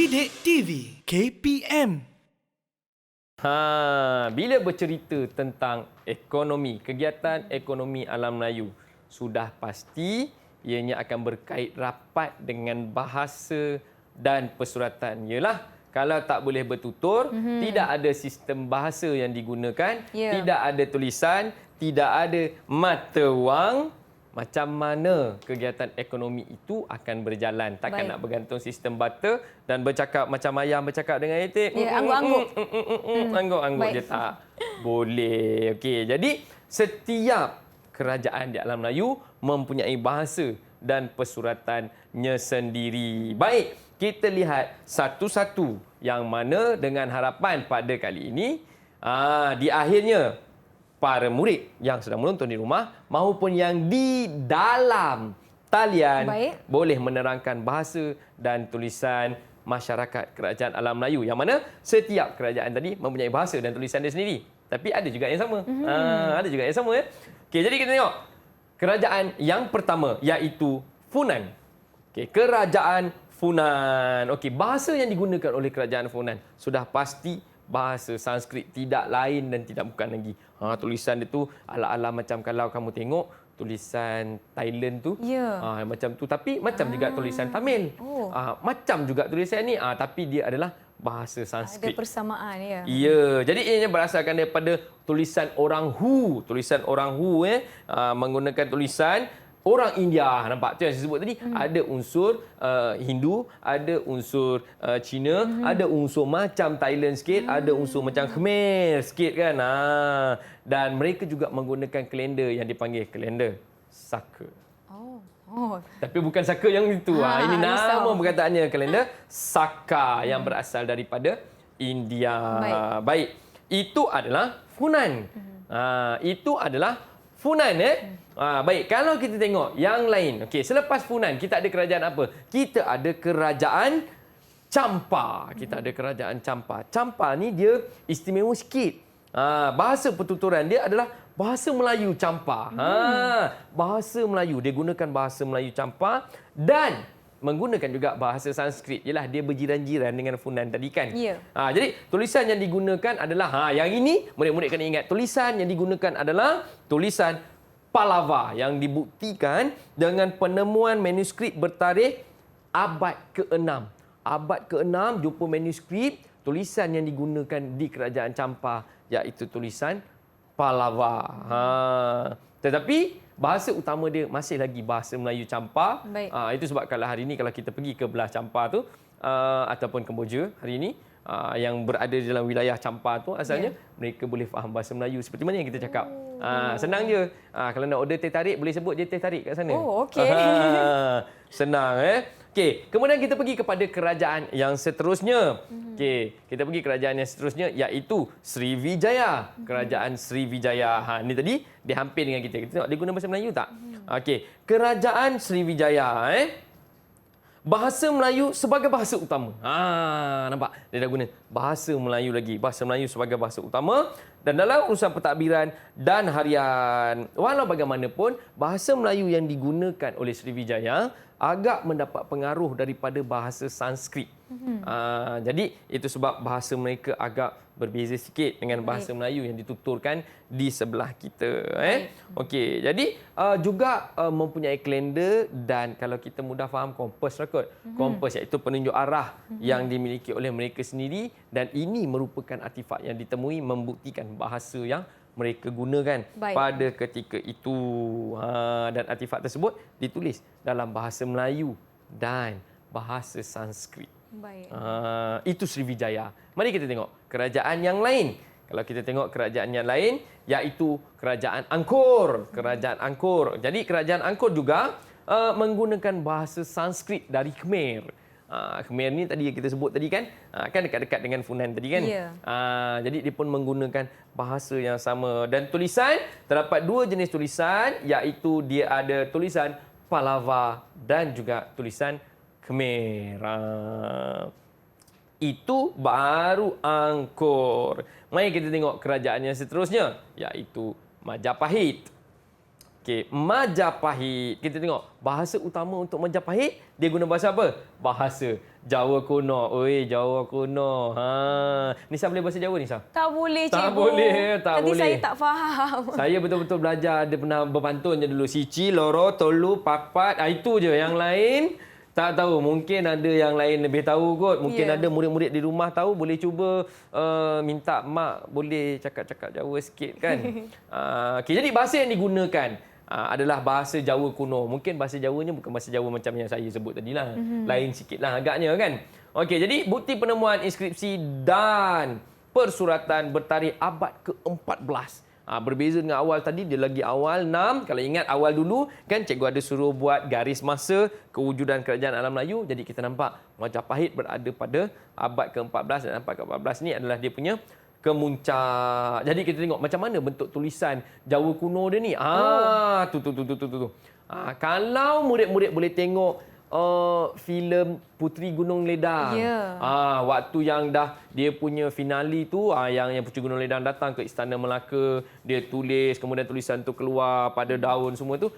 Didik TV KPM. Bila bercerita tentang ekonomi, kegiatan ekonomi alam Melayu, sudah pasti ianya akan berkait rapat dengan bahasa dan persuratan. Yalah, kalau tak boleh bertutur, tidak ada sistem bahasa yang digunakan, tidak ada tulisan, tidak ada mata wang, macam mana kegiatan ekonomi itu akan berjalan. Takkan nak bergantung sistem bata dan bercakap macam ayam bercakap dengan itik. Angguk-angguk. Angguk-angguk je tak boleh. Okey, jadi setiap kerajaan di alam Melayu mempunyai bahasa dan persuratannya sendiri. Baik, kita lihat satu-satu yang mana dengan harapan pada kali ini di akhirnya para murid yang sedang menonton di rumah maupun yang di dalam talian boleh menerangkan bahasa dan tulisan masyarakat kerajaan alam Melayu, yang mana setiap kerajaan tadi mempunyai bahasa dan tulisan dia sendiri, tapi ada juga yang sama. Ada juga yang sama ya. Okey, jadi kita tengok kerajaan yang pertama iaitu Funan. Okey, kerajaan Funan. Okey, bahasa yang digunakan oleh kerajaan Funan sudah pasti bahasa Sanskrit, tidak lain dan tidak bukan lagi. Tulisan dia tu ala-ala macam kalau kamu tengok tulisan Thailand tu, macam tu, tapi macam juga tulisan Tamil. Macam juga tulisan ni, tapi dia adalah bahasa Sanskrit. Ada persamaan ya. Ya, jadi ianya berasalkan daripada tulisan orang Hu, menggunakan tulisan orang India. Nampak tu yang saya sebut tadi, ada unsur Hindu, ada unsur Cina, ada unsur macam Thailand sikit, ada unsur macam Khmer sikit kan. Dan mereka juga menggunakan kalender yang dipanggil kalender Saka. Tapi bukan Saka yang itu. Ini nama perkataannya, kalender Saka yang berasal daripada India. Baik. Itu adalah Funan. Itu adalah Funan baik, kalau kita tengok yang lain. Okey, selepas Funan kita ada kerajaan apa? Kita ada kerajaan Champa. Champa ni dia istimewa sikit. Bahasa pertuturan dia adalah bahasa Melayu Champa. Bahasa Melayu, dia gunakan bahasa Melayu Champa dan menggunakan juga bahasa Sanskrit. Yalah, dia berjiran-jiran dengan Funan tadi kan. Jadi tulisan yang digunakan adalah yang ini murid-murid kena ingat, tulisan yang digunakan adalah tulisan Pallava yang dibuktikan dengan penemuan manuskrip bertarikh abad ke-6. Abad ke-6 jumpa manuskrip tulisan yang digunakan di kerajaan Champa iaitu tulisan Pallava. Tetapi bahasa utama dia masih lagi bahasa Melayu Champa. Itu sebab kalau hari ini kalau kita pergi ke belah Champa tu ataupun Kemboja hari ini yang berada di dalam wilayah Champa tu asalnya mereka boleh faham bahasa Melayu seperti mana yang kita cakap. Senang je. Kalau nak order teh tarik boleh sebut je teh tarik kat sana. Okey. Senang Okey, kemudian kita pergi kepada kerajaan yang seterusnya. Okey, kita pergi kerajaan yang seterusnya iaitu Sriwijaya. Kerajaan Sriwijaya. Ni tadi dia hampir dengan kita. Kita tengok dia guna bahasa Melayu tak? Okey, kerajaan Sriwijaya bahasa Melayu sebagai bahasa utama. Nampak? Dia dah guna bahasa Melayu lagi. Bahasa Melayu sebagai bahasa utama. Dan dalam urusan pentadbiran dan harian, walau bagaimanapun, bahasa Melayu yang digunakan oleh Sriwijaya agak mendapat pengaruh daripada bahasa Sanskrit. Jadi, itu sebab bahasa mereka agak berbeza sikit dengan bahasa Melayu yang dituturkan di sebelah kita. Okey, jadi juga mempunyai kalender dan kalau kita mudah faham, kompas lah kot. Kompas iaitu penunjuk arah yang dimiliki oleh mereka sendiri dan ini merupakan artifak yang ditemui membuktikan bahasa yang mereka gunakan pada ketika itu. Dan artifak tersebut ditulis dalam bahasa Melayu dan bahasa Sanskrit. Itu Sriwijaya. Mari kita tengok kerajaan yang lain. Kalau kita tengok kerajaan yang lain, iaitu kerajaan Angkor. Kerajaan Angkor. Jadi kerajaan Angkor juga menggunakan bahasa Sanskrit dari Khmer. Khmer ni tadi yang kita sebut tadi kan dekat-dekat dengan Funan tadi kan. Jadi dia pun menggunakan bahasa yang sama dan tulisan terdapat dua jenis tulisan iaitu dia ada tulisan Pallava dan juga tulisan Khmer. Itu baru Angkor. Mari kita tengok kerajaan yang seterusnya iaitu Majapahit. Okey, Majapahit. Kita tengok bahasa utama untuk Majapahit, dia guna bahasa apa? Bahasa Jawa kuno. Oi, Jawa kuno. Nisa boleh bahasa Jawa, Nisa? Tak boleh, cikgu. Tak boleh, tak Nanti boleh. saya tak faham. Saya betul-betul belajar, dia pernah berpantun je dulu. Siji, loro, tolu, papat. Itu je. Yang lain tak tahu. Mungkin ada yang lain lebih tahu kot. Mungkin ada murid-murid di rumah tahu. Boleh cuba minta mak boleh cakap-cakap Jawa sikit kan. Okay, jadi bahasa yang digunakan adalah bahasa Jawa kuno. Mungkin bahasa Jawanya bukan bahasa Jawa macam yang saya sebut tadi lah. Lain sikit lah agaknya kan. Okey, jadi bukti penemuan inskripsi dan persuratan bertarikh abad ke-14. Berbeza dengan awal tadi, dia lagi awal 6. Kalau ingat awal dulu, kan cikgu ada suruh buat garis masa kewujudan kerajaan alam Melayu. Jadi kita nampak Majapahit berada pada abad ke-14 dan abad ke-14 ni adalah dia punya kemuncak. Jadi kita tengok macam mana bentuk tulisan Jawa kuno dia ni. Tu. Kalau murid-murid boleh tengok filem Puteri Gunung Ledang. Waktu yang dah dia punya finali tu, yang Puteri Gunung Ledang datang ke Istana Melaka, dia tulis, kemudian tulisan tu keluar pada daun semua tu.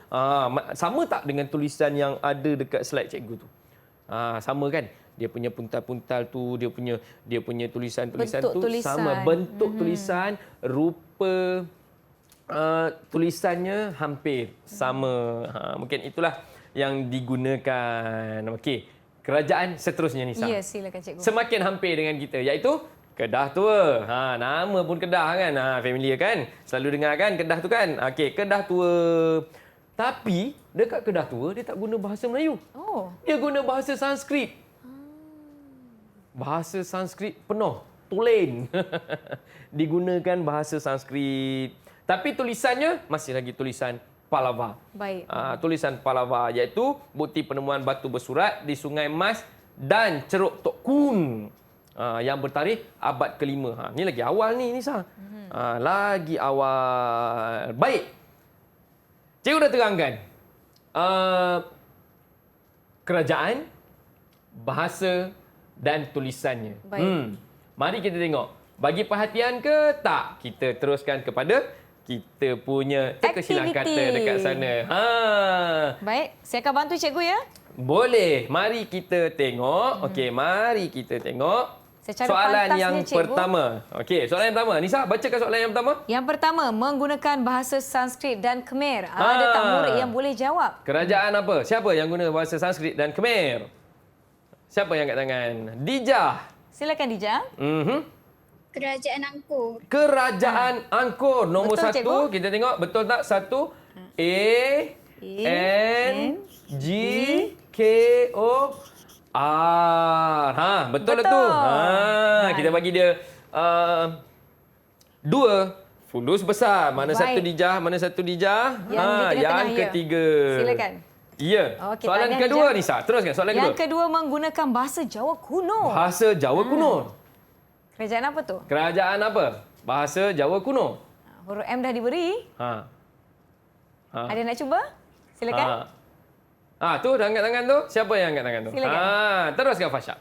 Sama tak dengan tulisan yang ada dekat slide cikgu tu? Sama kan? Dia punya puntal-puntal tu, dia punya tulisan-tulisan tu sama. Bentuk tulisan, rupa tulisannya hampir sama. Mungkin itulah yang digunakan. Okey, kerajaan seterusnya, Nisa. Ya, silakan cikgu. Semakin hampir dengan kita, iaitu Kedah Tua. Nama pun Kedah kan. Familiar kan? Selalu dengar kan Kedah tu kan? Okey, Kedah Tua. Tapi dekat Kedah Tua dia tak guna bahasa Melayu. Dia guna bahasa Sanskrit. Bahasa Sanskrit penuh, tulen. Digunakan bahasa Sanskrit. Tapi tulisannya masih lagi tulisan Pallava. Baik. Tulisan Pallava, iaitu bukti penemuan batu bersurat di Sungai Mas dan Ceruk Tok Kun. Yang bertarikh abad ke-5. Ni lagi awal ni, Nisa. Lagi awal. Baik. Cikgu dah terangkan. Kerajaan, bahasa dan tulisannya. Baik. Mari kita tengok. Bagi perhatian ke tak? Kita teruskan kepada kita punya terkesilang kata dekat sana. Baik, saya akan bantu cikgu ya. Boleh. Mari kita tengok. Okey, mari kita tengok. Secara Soalan pantasnya, yang cikgu. pertama. Okey, soalan yang pertama. Nisa, bacakan soalan yang pertama. Yang pertama, menggunakan bahasa Sanskrit dan Khmer. Ada tak murid yang boleh jawab? Kerajaan apa? Siapa yang guna bahasa Sanskrit dan Khmer? Siapa yang angkat tangan? Dijah. Silakan Dija. Kerajaan Angkor. Kerajaan Angkor. Nombor Betul, 1. cikgu? Kita tengok betul tak? 1. A-N-G-K-O-R. Betul lah tu. Kita bagi dia 2 fulus besar. Mana Baik. satu Dijah? Mana satu Dijah? Yang di tengah-tengah, yang ya. ketiga. Silakan. Ya. Okey, Soalan tahniah, kedua, Dijah. Nisa. Teruskan soalan Yang kedua. kedua, menggunakan bahasa Jawa kuno. Bahasa Jawa kuno. Kerajaan apa tu? Kerajaan apa? Bahasa Jawa kuno. Huruf M dah diberi. Ada nak cuba? Silakan. Tu dah angkat tangan tu. Siapa yang angkat tangan tu? Silakan. Teruskan Fasha.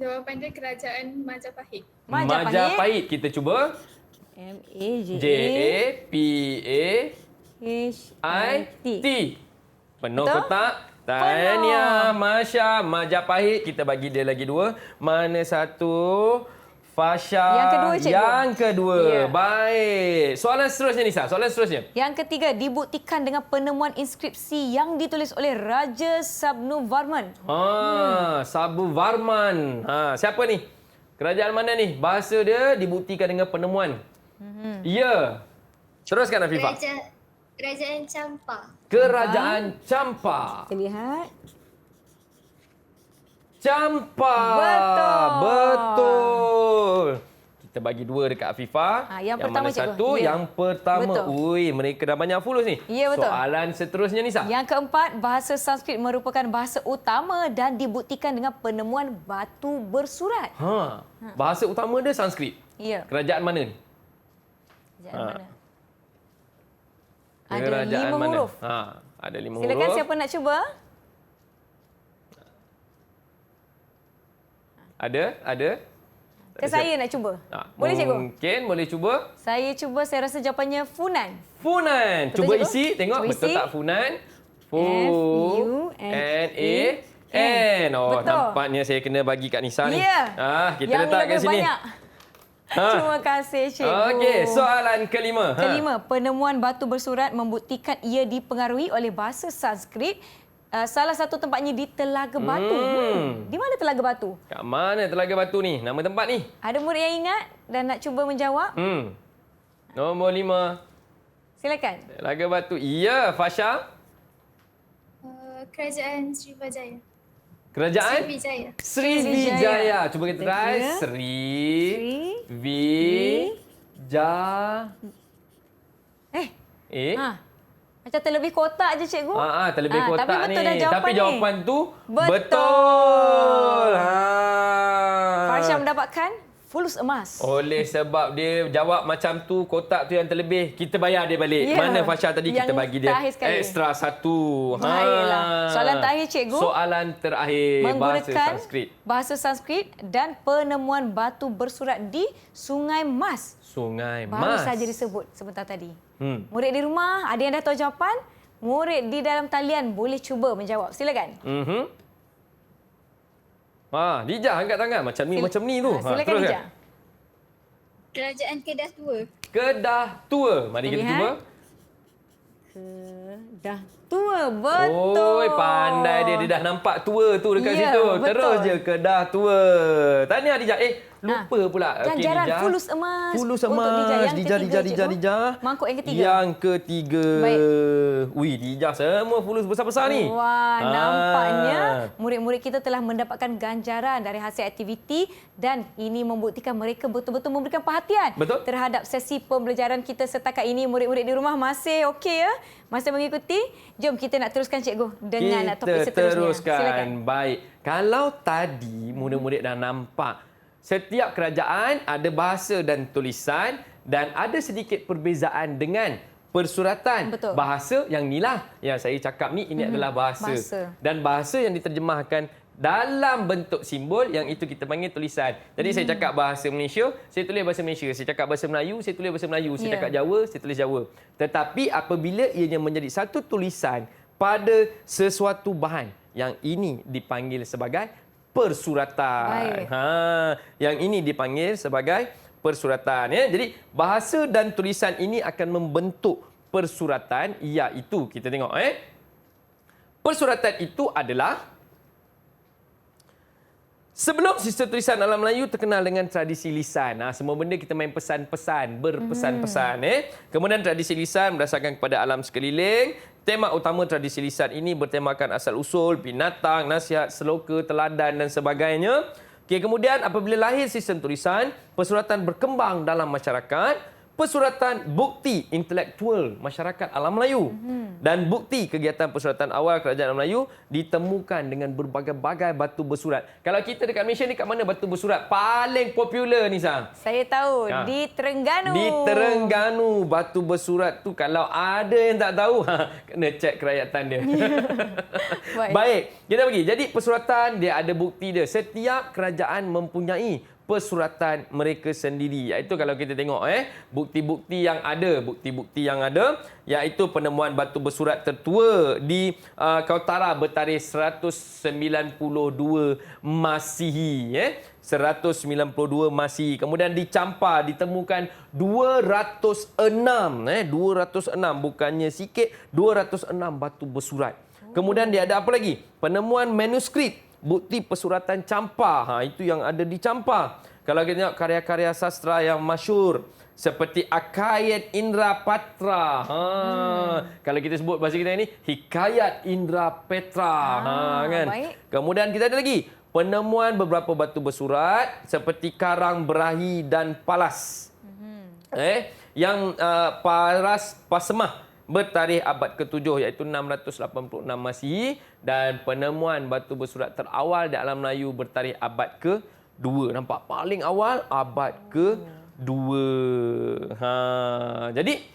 Jawapan dia Kerajaan Majapahit. Majapahit. Kita cuba. J-A-P-A-H-I-T. Penuh ke Betul? tak? Tahniah, Masya. Majapahit. Kita bagi dia lagi 2. Mana satu? Fasha. Yang kedua, cikgu. Yang kedua. Ya. Baik. Soalan seterusnya, Nisa. Soalan seterusnya. Yang ketiga, dibuktikan dengan penemuan inskripsi yang ditulis oleh Raja Sabnuvarman. Sabu Varman. Siapa ni? Kerajaan mana ni? Bahasa dia dibuktikan dengan penemuan. Ya. Teruskan, Afifah. Kerajaan Champa. Kerajaan Champa. Kita lihat. Champa. Betul. Kita bagi 2 dekat Afifah. Yang pertama, mana cikgu. satu? Ya. Yang pertama. Betul. Ui, mereka dah banyak fulus ni. Ya, betul. Soalan seterusnya, Nisa. Yang keempat, bahasa Sanskrit merupakan bahasa utama dan dibuktikan dengan penemuan batu bersurat. Bahasa utama dia Sanskrit. Ya. Kerajaan mana ni? Kerajaan mana? Ada Kerajaan 5 mana? huruf. Ada 5 Silakan, huruf. siapa nak cuba? Ada? Saya nak cuba. Boleh cikgu? Mungkin boleh cuba. Saya cuba, saya rasa jawapannya Funan. Funan. Betul, Cuba cikgu? isi, tengok Cuba betul isi. tak Funan? F-U-N-A-N. Oh, Betul. nampaknya saya kena bagi Kak Nisa ni. Ya. Kita Yang letak kat lebih sini. banyak. Terima kasih, cikgu. Okey, soalan kelima. Kelima, penemuan batu bersurat membuktikan ia dipengaruhi oleh bahasa Sanskrit. Salah satu tempatnya di Telaga Batu. Di mana Telaga Batu? Kat mana Telaga Batu ni? Nama tempat ni? Ada murid yang ingat dan nak cuba menjawab? Nombor 5. Silakan. Telaga Batu. Ya, Fasha. Kerajaan Srivijaya. Kerajaan? Srivijaya. Srivijaya. Cuba kita try. Tiga. Srivijaya. Macam terlebih kotak je, cikgu. Terlebih kotak tapi betul ni. dah jawapan Tapi jawapan tu Betul. betul. Farsha mendapatkan fulus emas. Oleh sebab dia jawab macam tu, kotak tu yang terlebih, kita bayar dia balik. Ya. Mana Fasha tadi Yang kita bagi dia terakhir sekali. extra 1. Baiklah. Soalan terakhir, cikgu. Soalan terakhir bahasa Menggunakan Sanskrit. bahasa Sanskrit dan penemuan batu bersurat di Sungai Mas. Sungai Baru Mas. saja disebut sebentar tadi. Murid di rumah, ada yang dah tahu jawapan? Murid di dalam talian boleh cuba menjawab. Silakan. Dija angkat tangan macam ni macam ni tu. Silakan, teruskan. Dija. Kerajaan Kedah Tua. Kedah Tua. Mari kita Lihat. cuba. Kedah Tua. Betul. Oi, pandai dia. Dia dah nampak tua tu dekat Ya, situ. betul. Terus je Kedah Tua. Tahniah Dija. Lupa pula. Ganjaran Dija. fulus emas. Fulus untuk emas. Dija. Yang Dija, ketiga, cikgu. Dija. Mangkuk yang ketiga. Yang ketiga. Baik. Wih, Dija semua fulus besar-besar ni. Wah, nampaknya murid-murid kita telah mendapatkan ganjaran dari hasil aktiviti dan ini membuktikan mereka betul-betul memberikan perhatian Betul. terhadap sesi pembelajaran kita setakat ini. Murid-murid di rumah masih okey ya? Masih mengikuti? Jom kita nak teruskan, cikgu, dengan topik Kita seterusnya. teruskan. Silakan. Baik. Kalau tadi murid-murid dah nampak setiap kerajaan ada bahasa dan tulisan dan ada sedikit perbezaan dengan persuratan. Betul. Bahasa yang inilah yang saya cakap ni, ini adalah bahasa. Dan bahasa yang diterjemahkan dalam bentuk simbol yang itu kita panggil tulisan. Jadi saya cakap bahasa Malaysia, saya tulis bahasa Malaysia. Saya cakap bahasa Melayu, saya tulis bahasa Melayu. Saya cakap Jawa, saya tulis Jawa. Tetapi apabila ianya menjadi satu tulisan pada sesuatu bahan, yang ini dipanggil sebagai persuratan. Yang ini dipanggil sebagai persuratan. Ya. Jadi bahasa dan tulisan ini akan membentuk persuratan, iaitu kita tengok. Persuratan itu adalah sebelum sistem tulisan dalam Melayu terkenal dengan tradisi lisan. Semua benda kita main pesan-pesan, berpesan-pesan. Kemudian tradisi lisan berdasarkan kepada alam sekeliling. Tema utama tradisi lisan ini bertemakan asal-usul, binatang, nasihat, seloka, teladan dan sebagainya. Kemudian apabila lahir sistem tulisan, persuratan berkembang dalam masyarakat. Persuratan bukti intelektual masyarakat alam Melayu. Dan bukti kegiatan persuratan awal kerajaan Melayu ditemukan dengan berbagai-bagai batu bersurat. Kalau kita dekat Malaysia ni, kat mana batu bersurat paling popular ni, Sang? Saya tahu, di Terengganu. Di Terengganu. Batu bersurat tu kalau ada yang tak tahu, kena cek kerakyatan dia. Baik, kita pergi. Jadi persuratan dia ada bukti dia. Setiap kerajaan mempunyai persuratan mereka sendiri. Iaitu kalau kita tengok bukti-bukti yang ada iaitu penemuan batu bersurat tertua di Kautara bertarikh 192 Masihi. 192 Masihi. Kemudian di Champa ditemukan 206, 206 bukannya sikit, 206 batu bersurat. Kemudian dia ada apa lagi? Penemuan manuskrip. Bukti persuratan Champa. Itu yang ada di Champa. Kalau kita tengok karya-karya sastra yang masyhur seperti Akayat Indra Patra. Kalau kita sebut bahasa kita ini, Hikayat Indra Petra. Kan? Baik. Kemudian kita ada lagi penemuan beberapa batu bersurat seperti Karang Berahi dan Palas. Yang Paras Pasemah bertarikh abad ke-7 iaitu 686 Masihi dan penemuan batu bersurat terawal di alam Melayu bertarikh abad ke-2. Nampak paling awal abad ke-2. Jadi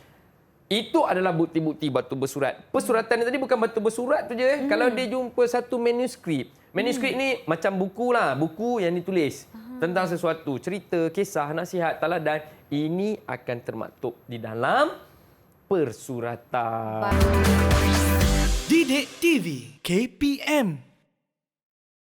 itu adalah bukti-bukti batu bersurat. Persuratan ni tadi bukan batu bersurat tu je. Kalau dia jumpa satu manuskrip. Manuskrip ni macam buku lah, buku yang ditulis. tentang sesuatu, cerita, kisah, nasihat, taladan, ini akan termaktub di dalam persuratan. Didik TV KPM